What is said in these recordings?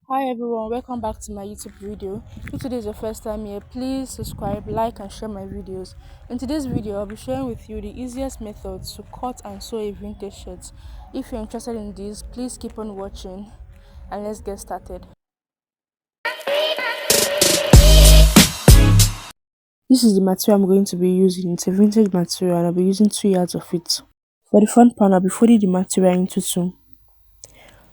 Hi everyone, welcome back to my YouTube video. If today is your first time here, please subscribe, like and share my videos. In today's video, I'll be sharing with you the easiest method to cut and sew a vintage shirt. If you're interested in this, please keep on watching and let's get started. This is the material I'm going to be using. It's a vintage material and I'll be using 2 yards of it. For the front panel, I'll be folding the material into two.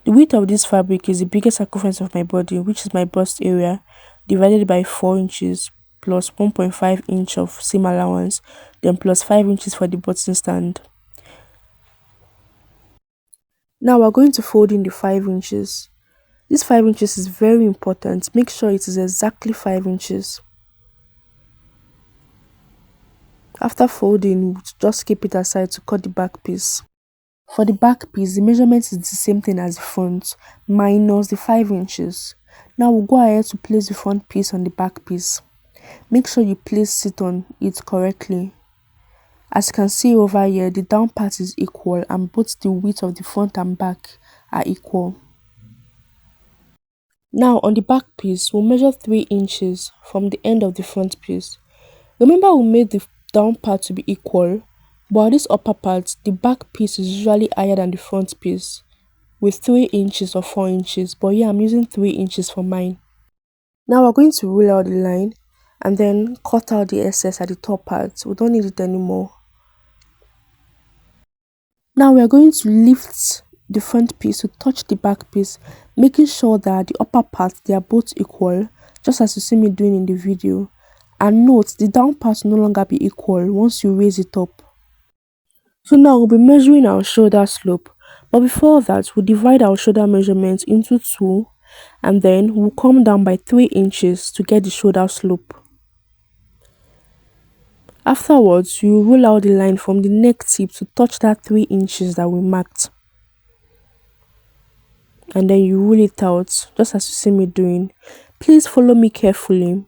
The width of this fabric is the biggest circumference of my body, which is my bust area, divided by 4 inches plus 1.5 inch of seam allowance, then plus 5 inches for the button stand. Now we're going to fold in the 5 inches. This 5 inches is very important. Make sure it is exactly 5 inches. After folding, just keep it aside to cut the back piece. For the back piece, the measurement is the same thing as the front, minus the 5 inches. Now we'll go ahead to place the front piece on the back piece. Make sure you place it on it correctly. As you can see over here, the down part is equal and both the width of the front and back are equal. Now on the back piece, we'll measure 3 inches from the end of the front piece. Remember we made the down part to be equal, but on this upper part, the back piece is usually higher than the front piece with 3 inches or 4 inches, but here I'm using 3 inches for mine. Now we're going to rule out the line and then cut out the excess at the top part. We don't need it anymore. Now we are going to lift the front piece to touch the back piece, making sure that the upper part they are both equal, just as you see me doing in the video. And note, the down part will no longer be equal once you raise it up. So now we'll be measuring our shoulder slope, but before that we'll divide our shoulder measurement into two and then we'll come down by 3 inches to get the shoulder slope. Afterwards, you roll out the line from the neck tip to touch that 3 inches that we marked. And then you roll it out just as you see me doing. Please follow me carefully.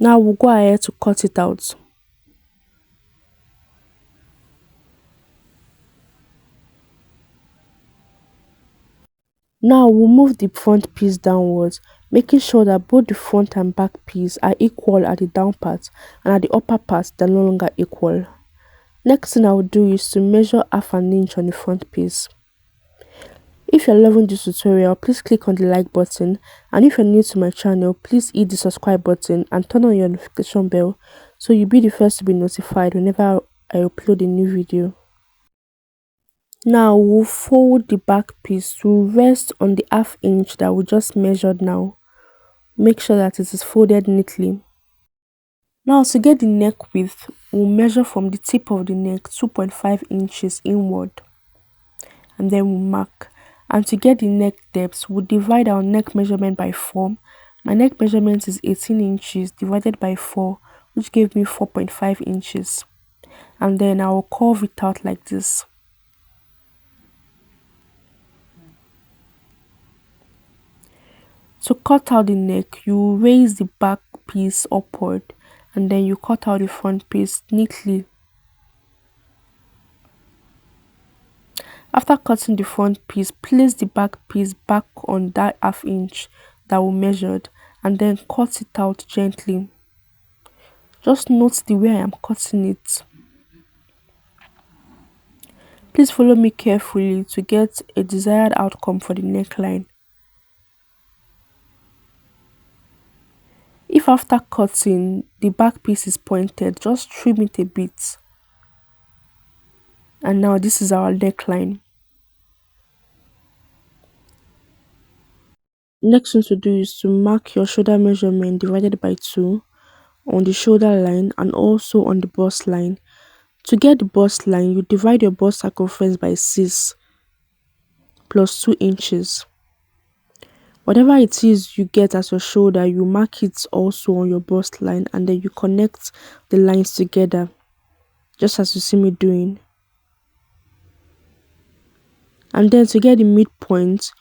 Now we'll go ahead to cut it out. Now we'll move the front piece downwards, making sure that both the front and back piece are equal at the down part and at the upper part they're no longer equal. Next thing I will do is to measure half an inch on the front piece. If you're loving this tutorial, please click on the like button, and if you're new to my channel, please hit the subscribe button and turn on your notification bell so you'll be the first to be notified whenever I upload a new video. Now we'll fold the back piece to rest on the half inch that we just measured now. Make sure that it is folded neatly. Now to get the neck width, we'll measure from the tip of the neck 2.5 inches inward and then we'll mark. And to get the neck depth, we'll divide our neck measurement by 4. My neck measurement is 18 inches divided by 4, which gave me 4.5 inches. And then I will curve it out like this. To cut out the neck, you raise the back piece upward and then you cut out the front piece neatly. After cutting the front piece, place the back piece back on that half inch that we measured and then cut it out gently. Just note the way I am cutting it. Please follow me carefully to get a desired outcome for the neckline. If after cutting the back piece is pointed, just trim it a bit. And now this is our neckline. Next thing to do is to mark your shoulder measurement divided by 2 on the shoulder line and also on the bust line. To get the bust line, you divide your bust circumference by 6 plus 2 inches. Whatever it is you get as your shoulder, you mark it also on your bust line and then you connect the lines together, just as you see me doing. And then to get the midpoint,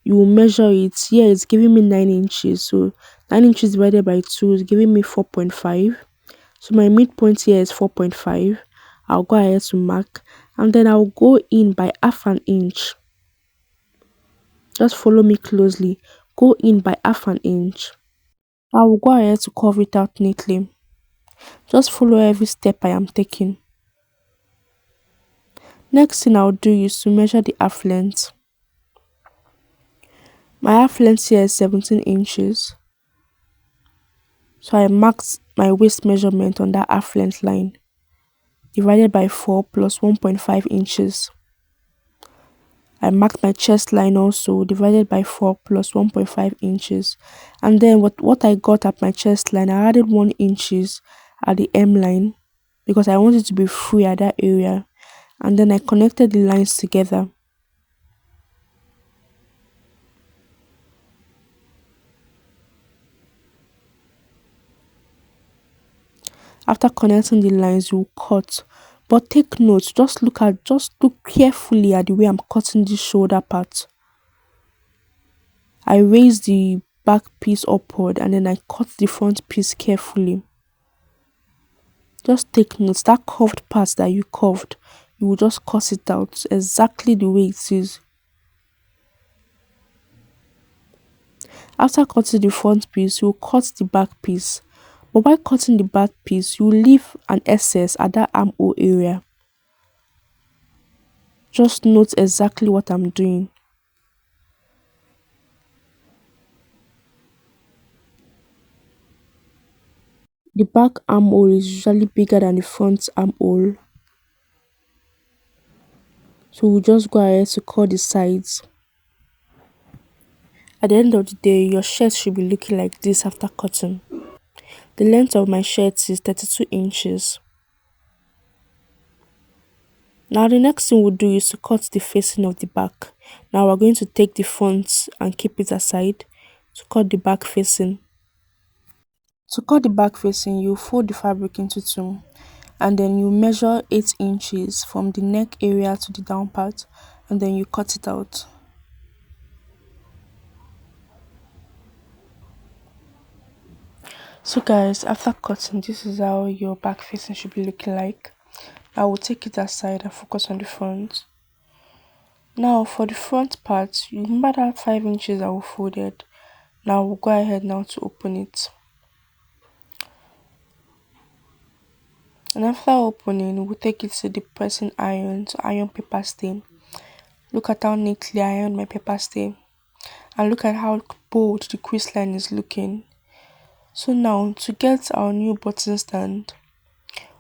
you will measure it. Here it's giving me 9 inches, so 9 inches divided by 2 is giving me 4.5. So my midpoint here is 4.5. I'll go ahead to mark, and then I'll go in by half an inch. Just follow me closely. Go in by half an inch. I will go ahead to curve it out neatly. Just follow every step I am taking. Next thing I'll do is to measure the half length. My half length here is 17 inches. So I marked my waist measurement on that half length line, divided by 4 plus 1.5 inches. I marked my chest line also, divided by 4 plus 1.5 inches. And then what I got at my chest line, I added 1 inches at the M line because I wanted to be free at that area. And then I connected the lines together. After connecting the lines, you cut. But take note, just look carefully at the way I'm cutting the shoulder part. I raise the back piece upward and then I cut the front piece carefully. Just take note, that curved part that you curved, you will just cut it out exactly the way it is. After cutting the front piece, you will cut the back piece. But while cutting the back piece, you will leave an excess at that armhole area. Just note exactly what I'm doing. The back armhole is usually bigger than the front armhole. So we'll just go ahead to cut the sides. At the end of the day, your shirt should be looking like this after cutting. The length of my shirt is 32 inches. Now the next thing we'll do is to cut the facing of the back. Now we're going to take the front and keep it aside to cut the back facing. To cut the back facing, you fold the fabric into two and then you measure 8 inches from the neck area to the down part and then you cut it out. So guys, after cutting, this is how your back facing should be looking like. I will take it aside and focus on the front. Now for the front part, you remember that 5 inches I will folded. Now we'll go ahead now to open it. And after opening, we'll take it to the pressing iron to iron paper stay. Look at how neatly I ironed my paper stay. And look at how bold the crease line is looking. So now to get our new button stand,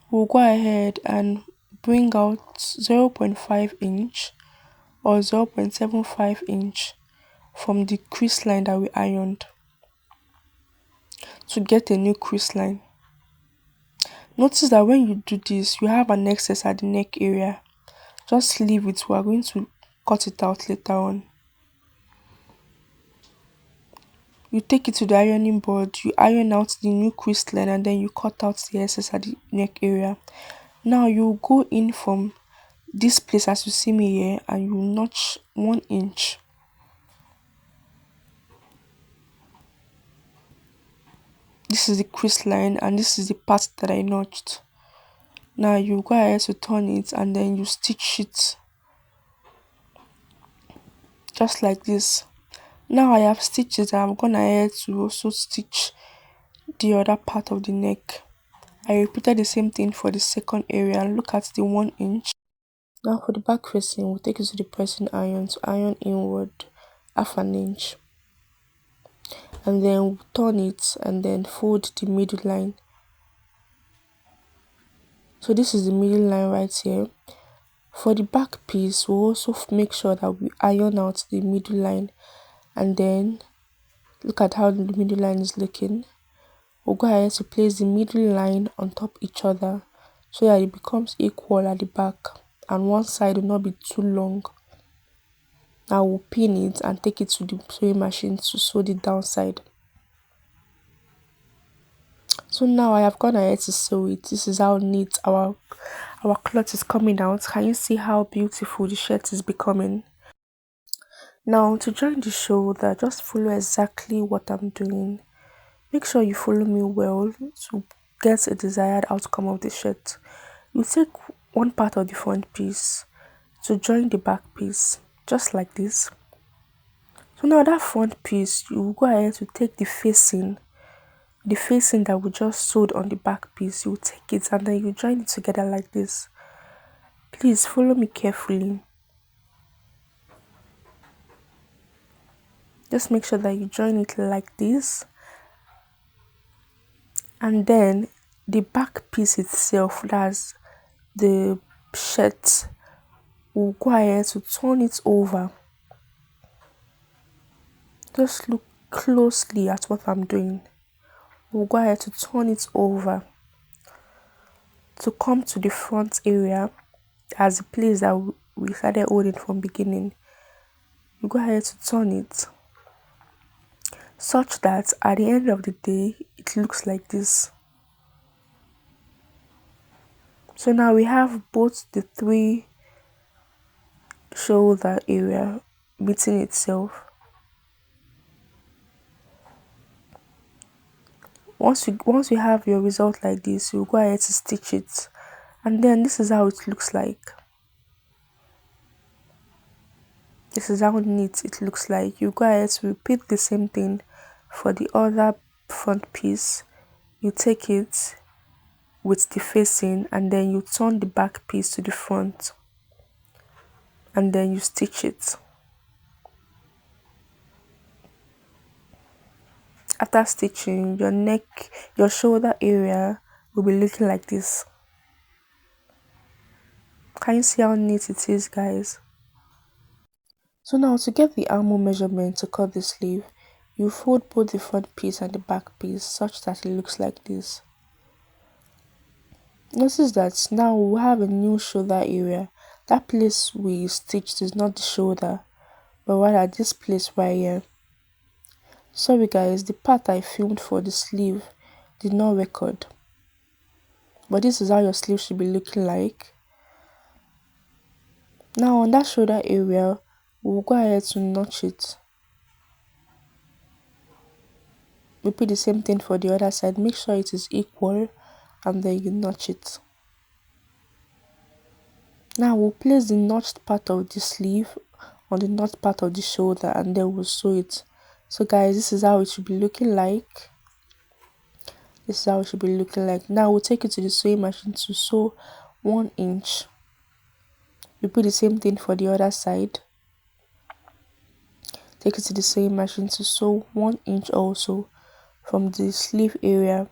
we'll go ahead and bring out 0.5 inch or 0.75 inch from the crease line that we ironed to get a new crease line. Notice that when you do this, you have an excess at the neck area. Just leave it. We are going to cut it out later on. You take it to the ironing board, you iron out the new crease line and then you cut out the excess at the neck area. Now you go in from this place as you see me here and you notch 1 inch. This is the crease line and this is the part that I notched. Now you go ahead to turn it and then you stitch it just like this. Now I have stitches and I'm gonna ahead to also stitch the other part of the neck. I repeated the same thing for the second area and look at the 1 inch. Now for the back facing, we'll take it to the pressing iron to iron inward half an inch. And then we'll turn it and then fold the middle line. So this is the middle line right here. For the back piece, we'll also make sure that we iron out the middle line and then look at how the middle line is looking. We'll go ahead to place the middle line on top each other so that it becomes equal at the back and one side will not be too long. Now we'll pin it and take it to the sewing machine to sew the downside. So now I have gone ahead to sew it. This is how neat our cloth is coming out. Can you see how beautiful the shirt is becoming? Now to join the shoulder, just follow exactly what I'm doing. Make sure you follow me well to get a desired outcome of the shirt. You take one part of the front piece to join the back piece, just like this. So now that front piece, you will go ahead to take the facing that we just sewed on the back piece, you take it and then you join it together like this. Please follow me carefully. Just make sure that you join it like this, and then the back piece itself, that's the shirt, we'll go ahead to turn it over. Just look closely at what I'm doing. We'll go ahead to turn it over to come to the front area as the place that we started holding from beginning. You go ahead to turn it such that at the end of the day it looks like this. So now we have both the three shoulder area meeting itself. Once you have your result like this, you go ahead to stitch it, and then this is how it looks like. This is how neat it looks like. You go ahead to repeat the same thing for the other front piece. You take it with the facing and then you turn the back piece to the front and then you stitch it. After stitching, your shoulder area will be looking like this. Can you see how neat it is, guys? So now to get the armhole measurement to cut the sleeve, you fold both the front piece and the back piece such that it looks like this. Notice that now we have a new shoulder area. That place we stitched is not the shoulder, but rather this place right here. Sorry guys, the part I filmed for the sleeve did not record. But this is how your sleeve should be looking like. Now on that shoulder area, we'll go ahead to notch it. Repeat the same thing for the other side. Make sure it is equal and then you notch it. Now we'll place the notched part of the sleeve on the notched part of the shoulder and then we'll sew it. So guys, this is how it should be looking like. This is how it should be looking like. Now we'll take it to the sewing machine to sew 1 inch. Repeat the same thing for the other side. Take it to the sewing machine to sew 1 inch also from the sleeve area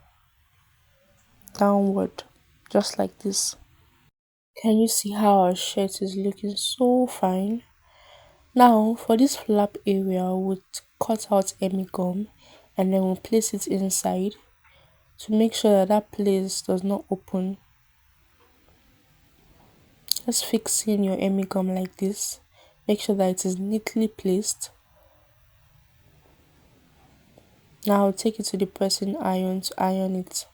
downward, just like this. Can you see how our shirt is looking so fine? Now for this flap area, we'll cut out any gum and then we'll place it inside to make sure that that place does not open. Just fix in your Emmy gum like this. Make sure that it is neatly placed. Now I'll take it to the pressing iron to iron it.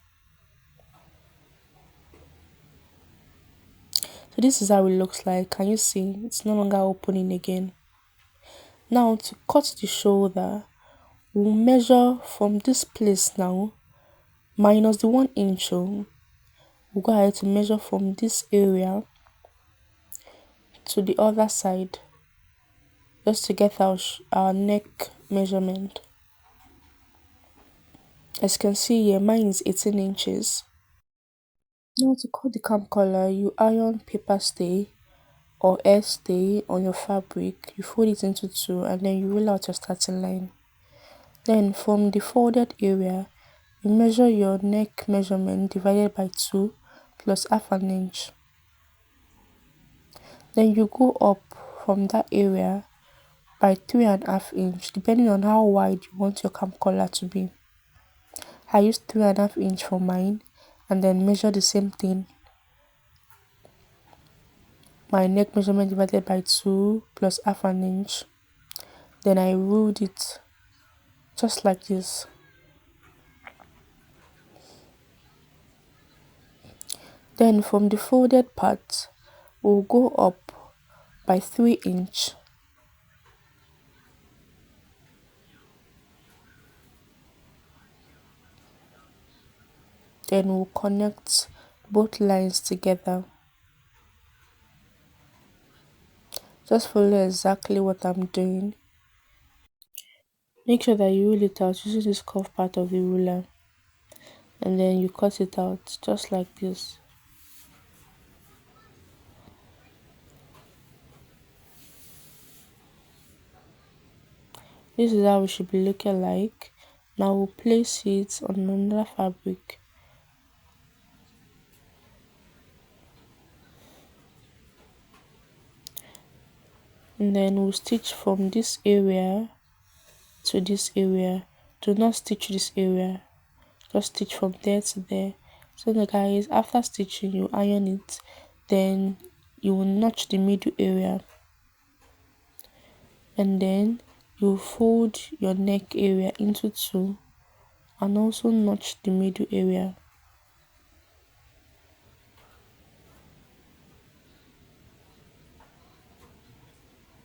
So this is how it looks like. Can you see? It's no longer opening again. Now to cut the shoulder, we'll measure from this place now, minus the 1 inch. We'll go ahead to measure from this area to the other side, just to get our neck measurement. As you can see here, mine is 18 inches. Now to cut the cam collar, you iron paper stay or air stay on your fabric. You fold it into 2 and then you roll out your starting line. Then from the folded area, you measure your neck measurement divided by 2 plus half an inch. Then you go up from that area by 3.5 inch, depending on how wide you want your cam collar to be. I used 3.5 inch for mine and then measure the same thing. My neck measurement divided by 2 plus half an inch. Then I ruled it just like this. Then from the folded part, we'll go up by 3 inch. Then we'll connect both lines together. Just follow exactly what I'm doing. Make sure that you rule it out using this curved part of the ruler, and then you cut it out just like this. This is how it should be looking like. Now we'll place it on another fabric. And then we'll stitch from this area to this area. Do not stitch this area, just stitch from there to there. So now guys, after stitching, you iron it, then you will notch the middle area, and then you fold your neck area into two and also notch the middle area.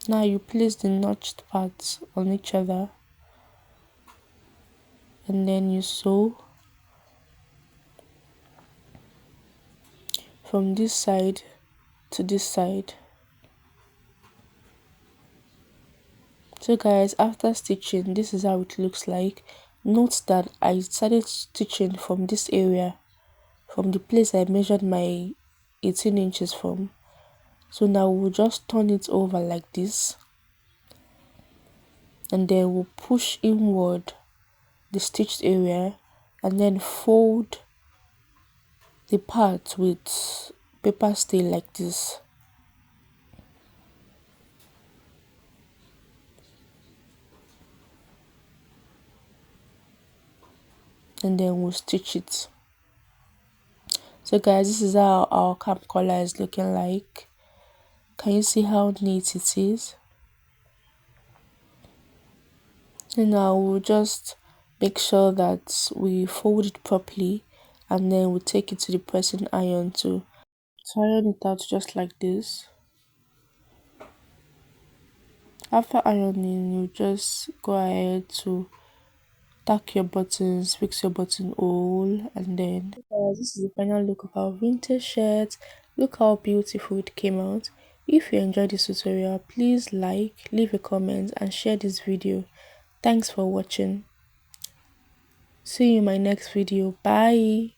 Now you place the notched parts on each other, and then you sew from this side to this side. So guys, after stitching, this is how it looks like. Note that I started stitching from this area, from the place I measured my 18 inches from. So now we'll just turn it over like this, and then we'll push inward the stitched area and then fold the part with paper stay like this. And then we'll stitch it. So guys, this is how our cap collar is looking like. Can you see how neat it is? And now we'll just make sure that we fold it properly, and then we'll take it to the pressing iron to iron it out just like this. After ironing, you just go ahead to tack your buttons, fix your buttonhole, and then guys, this is the final look of our vintage shirt. Look how beautiful it came out. If you enjoyed this tutorial, please like, leave a comment, and share this video. Thanks for watching. See you in my next video. Bye.